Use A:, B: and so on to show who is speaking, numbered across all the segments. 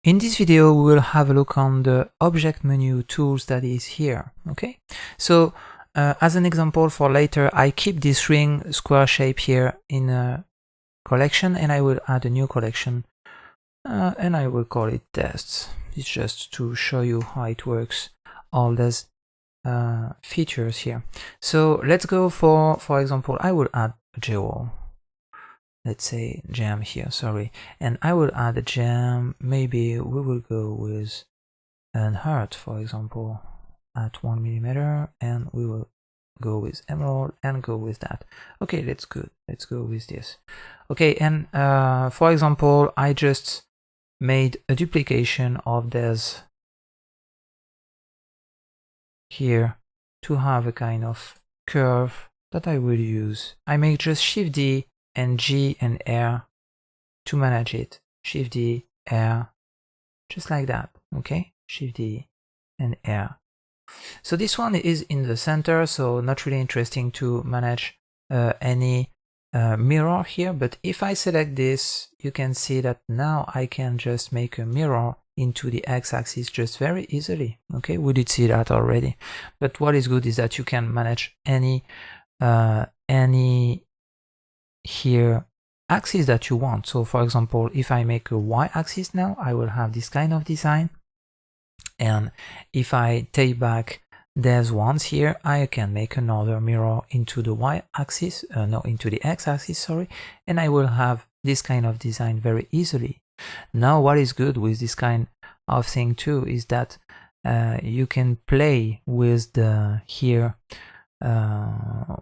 A: In this video, we will have a look on the object menu tools that is here. Okay, so as an example for later, I keep this ring square shape here in a collection, and I will add a new collection, and I will call it tests. It's just to show you how it works, all those features here. So let's go for example, I will add a jewel. Let's say gem here, sorry, and I will add a gem. Maybe we will go with an heart, for example, at 1 millimeter, and we will go with emerald and go with that. Okay, let's go with this. Okay, and for example, I just made a duplication of this here to have a kind of curve that I will use. I make just Shift D and G and R to manage it. Shift D, R, just like that. Okay, Shift D and R. So this one is in the center, so not really interesting to manage any mirror here. But if I select this, you can see that now I can just make a mirror into the x-axis just very easily. Okay, we did see that already. But what is good is that you can manage any here axis that you want. So for example, if I make a y-axis now, I will have this kind of design, and if I take back these ones here, I can make another mirror into the y-axis, into the x-axis, sorry, and I will have this kind of design very easily. Now what is good with this kind of thing too is that you can play with the here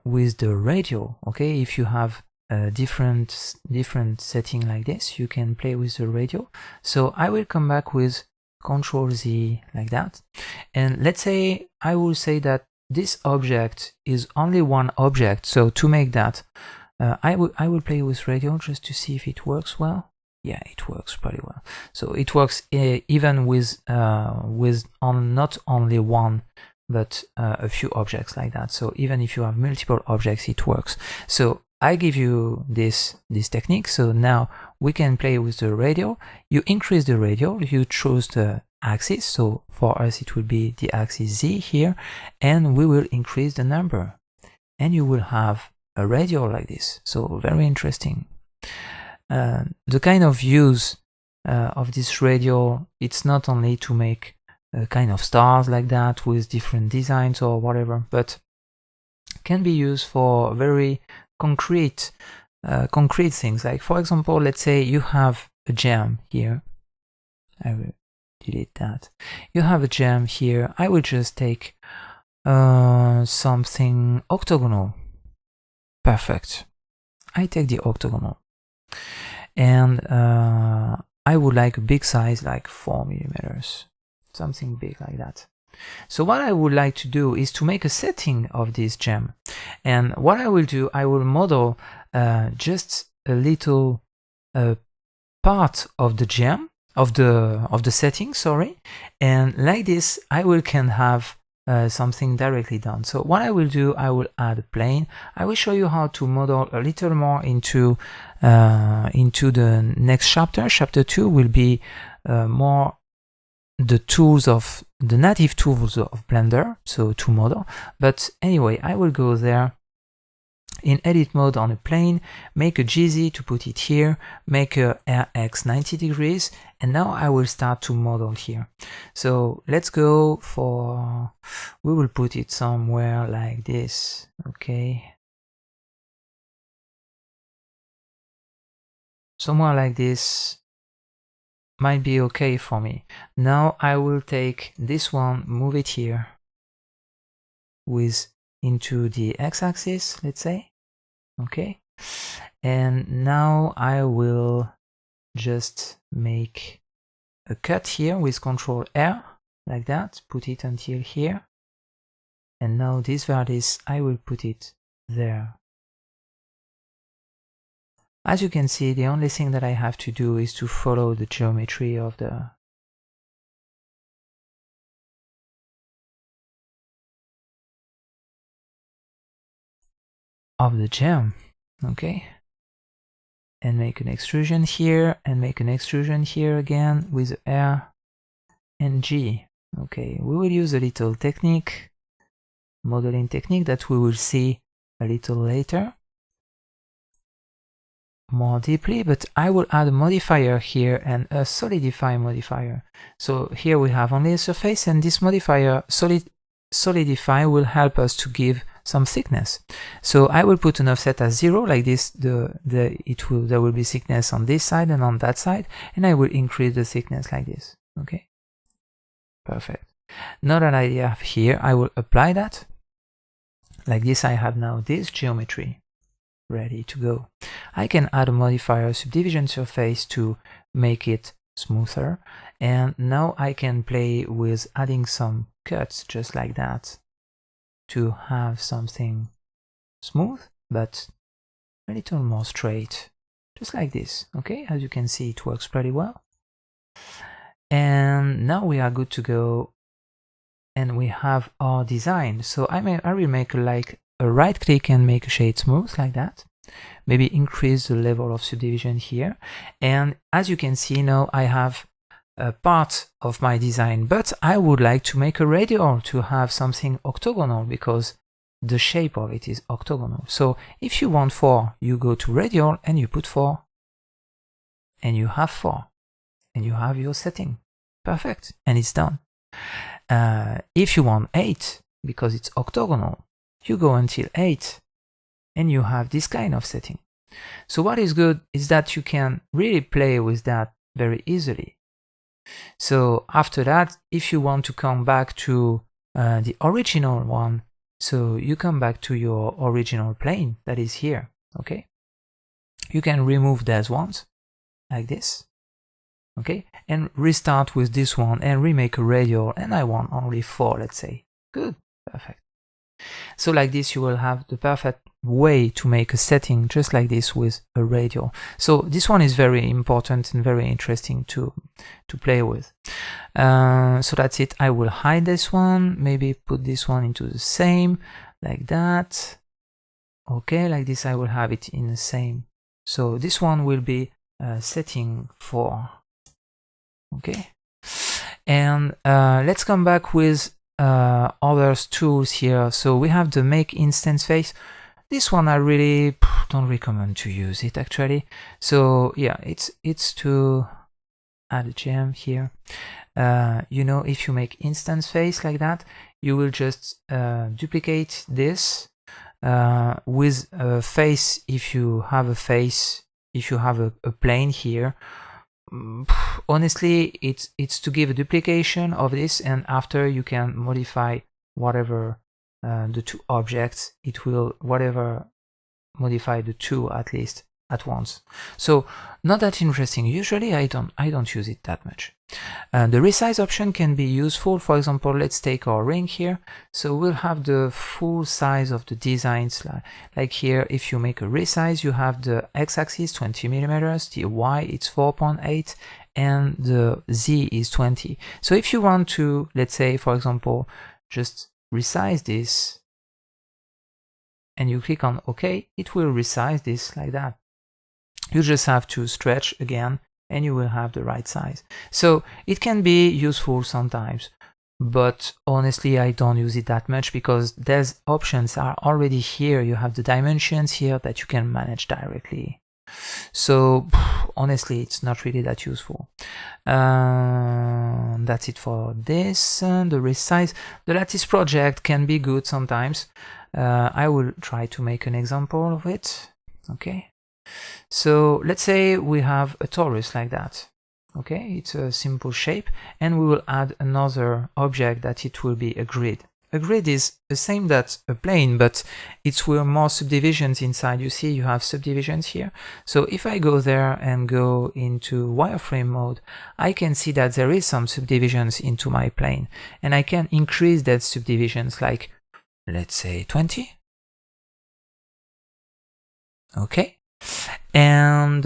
A: with the radial. Okay, if you have a different setting like this, you can play with the radial. So I will come back with Control Z like that, and let's say I will say that this object is only one object. So to make that, I will play with radial just to see if it works well. Yeah, it works pretty well. So it works even with not only one but a few objects like that. So even if you have multiple objects, it works. So I give you this technique. So now we can play with the radial. You increase the radial, you choose the axis. So for us, it will be the axis Z here, and we will increase the number, and you will have a radial like this. So very interesting. The kind of use of this radial, it's not only to make kind of stars like that with different designs or whatever, but can be used for very concrete things. Like for example, let's say you have a gem here. I will delete that. You have a gem here. I will just take something octagonal. Perfect. I take the octagonal, and I would like a big size, like 4 millimeters, something big like that. So what I would like to do is to make a setting of this gem, and what I will do, I will model just a little part of the gem, of the setting, sorry, and like this I can have something directly done. So what I will do, I will add a plane. I will show you how to model a little more into the next chapter. Chapter 2 will be more the tools of the native tools of Blender, so to model. But anyway, I will go there in edit mode on a plane, make a GZ to put it here, make a RX 90 degrees, and now I will start to model here. So let's go for, we will put it somewhere like this. Okay, somewhere like this might be okay for me. Now I will take this one, move it here into the x-axis, let's say. Okay, and now I will just make a cut here with Control R like that, put it until here, and now this vertex I will put it there. As you can see, the only thing that I have to do is to follow the geometry of the gem. Okay, and make an extrusion here, and make an extrusion here again with R and G. Okay, we will use a little technique, modeling technique that we will see a little later more deeply, but I will add a modifier here and a solidify modifier. So here we have only a surface, and this modifier solidify will help us to give some thickness. So I will put an offset as 0 like this. There will be thickness on this side and on that side, and I will increase the thickness like this. Okay, perfect. Now that I have here, I will apply that like this. I have now this geometry ready to go. I can add a modifier subdivision surface to make it smoother, and now I can play with adding some cuts just like that to have something smooth but a little more straight, just like this. Okay, as you can see, it works pretty well. And now we are good to go, and we have our design. So I will make like a right click and make a shade smooth like that. Maybe increase the level of subdivision here. And as you can see now, I have a part of my design, but I would like to make a radial to have something octagonal because the shape of it is octagonal. So if you want 4, you go to radial and you put 4, and you have 4, and you have your setting. Perfect, and it's done. If you want 8, because it's octagonal, you go until 8, and you have this kind of setting. So what is good is that you can really play with that very easily. So after that, if you want to come back to the original one, so you come back to your original plane that is here, okay? You can remove those ones, like this, okay? And restart with this one and remake a radial, and I want only 4, let's say. Good, perfect. So like this, you will have the perfect way to make a setting just like this with a radial. So this one is very important and very interesting to play with. So that's it. I will hide this one, maybe put this one into the same, like that. Okay, like this I will have it in the same. So this one will be setting 4. Okay, and let's come back with other tools here. So we have the make instance face. This one I really don't recommend to use it actually. So yeah, it's to add a gem here. You know, if you make instance face like that, you will just duplicate this with a face. If you have a face, if you have a plane here, honestly it's to give a duplication of this, and after you can modify whatever the two objects, it will whatever modify the two at least at once. So not that interesting. Usually I don't use it that much. The resize option can be useful. For example, let's take our ring here. So we'll have the full size of the designs. Like here, if you make a resize, you have the x-axis 20 millimeters, the y it's 4.8, and the z is 20. So if you want to, let's say for example, just resize this, and you click on OK, it will resize this like that. You just have to stretch again, and you will have the right size. So it can be useful sometimes, but honestly I don't use it that much because these options are already here. You have the dimensions here that you can manage directly. So honestly it's not really that useful. That's it for this. The resize, the lattice project can be good sometimes. I will try to make an example of it. Okay, so let's say we have a torus like that. Okay, it's a simple shape, and we will add another object that it will be a grid. A grid is the same that a plane, but it's with more subdivisions inside. You see, you have subdivisions here. So if I go there and go into wireframe mode, I can see that there is some subdivisions into my plane, and I can increase that subdivisions, like let's say 20. Okay, and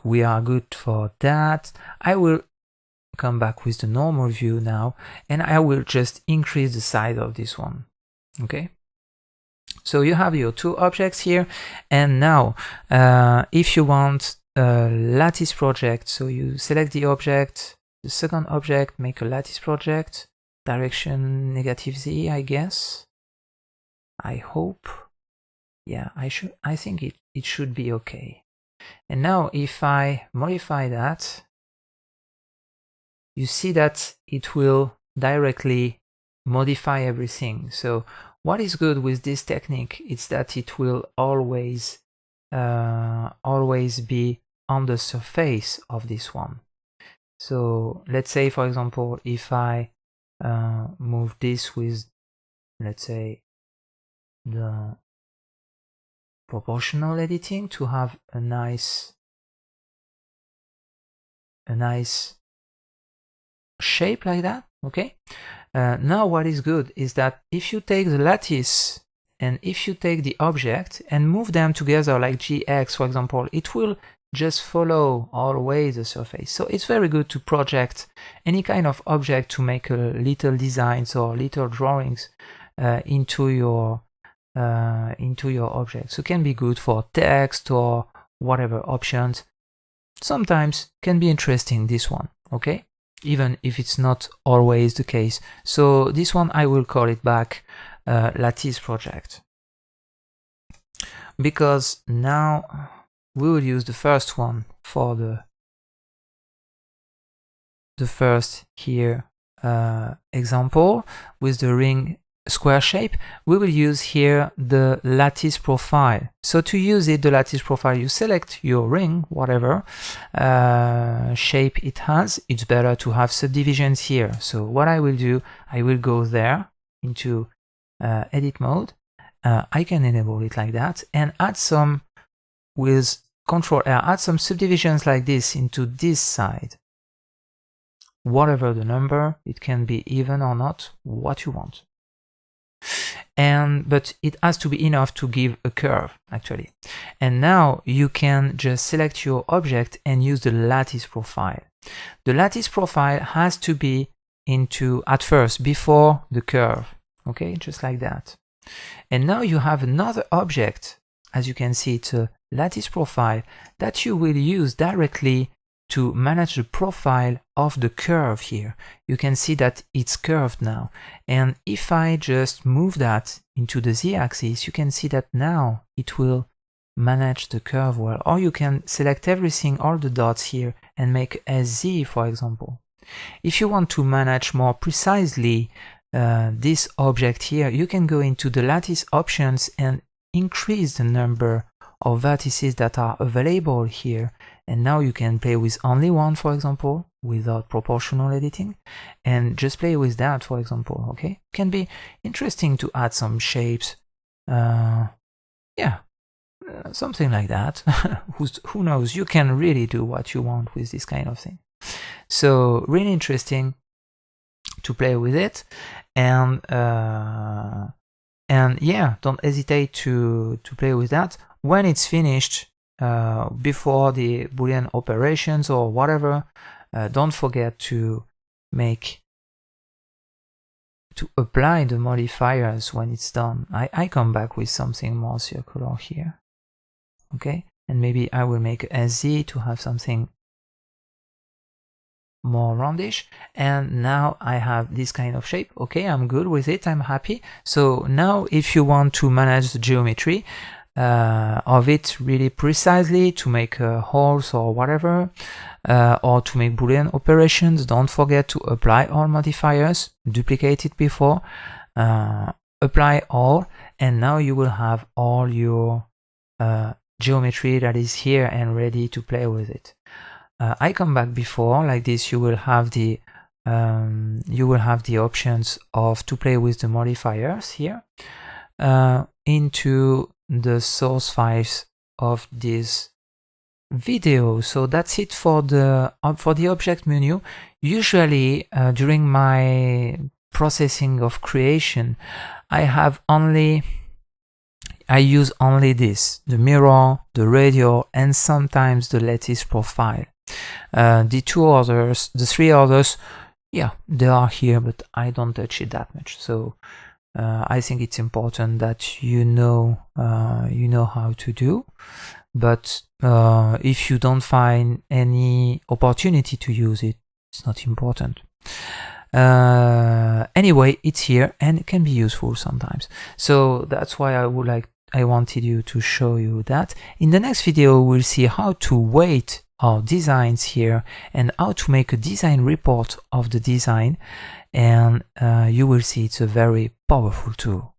A: we are good for that. I will come back with the normal view now, and I will just increase the size of this one. Okay, So you have your two objects here, and now if you want a lattice project, so you select the object, the second object, make a lattice project, direction -z, I guess. I hope. Yeah, I think it should be okay. And now if I modify that, you see that it will directly modify everything. So what is good with this technique is that it will always be on the surface of this one. So let's say, for example, if I move this with, let's say, the proportional editing to have a nice shape like that, okay? Now what is good is that if you take the lattice and if you take the object and move them together like GX, for example, it will just follow always the surface. So it's very good to project any kind of object to make little designs or little drawings into your object. So it can be good for text or whatever options. Sometimes can be interesting, this one, okay? Even if it's not always the case. So this one I will call it back lattice project, because now we will use the first one for the first here example with the ring square shape. We will use here the lattice profile. So to use it, the lattice profile, you select your ring, whatever shape it has. It's better to have subdivisions here. So what I will do, I will go there into edit mode. I can enable it like that and add some with Control R, add some subdivisions like this into this side. Whatever the number, it can be even or not, what you want. But it has to be enough to give a curve, actually. And now you can just select your object and use the lattice profile. The lattice profile has to be into at first before the curve, okay, just like that. And now you have another object, as you can see, it's a lattice profile that you will use directly to manage the profile of the curve here. You can see that it's curved now. And if I just move that into the z-axis, you can see that now it will manage the curve well. Or you can select everything, all the dots here, and make SZ, for example. If you want to manage more precisely this object here, you can go into the lattice options and increase the number of vertices that are available here. And now you can play with only one, for example, without proportional editing, and just play with that, for example, okay? It can be interesting to add some shapes, something like that. Who knows, you can really do what you want with this kind of thing. So really interesting to play with it, and yeah, don't hesitate to play with that. When it's finished, before the Boolean operations or whatever, don't forget to apply the modifiers when it's done. I come back with something more circular here, okay? And maybe I will make a SZ to have something more roundish. And now I have this kind of shape. Okay, I'm good with it, I'm happy. So now if you want to manage the geometry of it really precisely, to make holes or whatever, or to make Boolean operations, don't forget to apply all modifiers, duplicate it before, apply all, and now you will have all your geometry that is here and ready to play with it. I come back before, like this. You will have the options of to play with the modifiers here into the source files of this video. So that's it for the object menu. Usually during my processing of creation, I use only this, the mirror, the radial, and sometimes the lattice profile. The three others, yeah, they are here, but I don't touch it that much. So I think it's important that you know how to do, but if you don't find any opportunity to use it, it's not important. Anyway, it's here and it can be useful sometimes. So that's why I wanted you to show you that. In the next video, we'll see how to weight our designs here and how to make a design report of the design, and you will see it's a very powerful tool.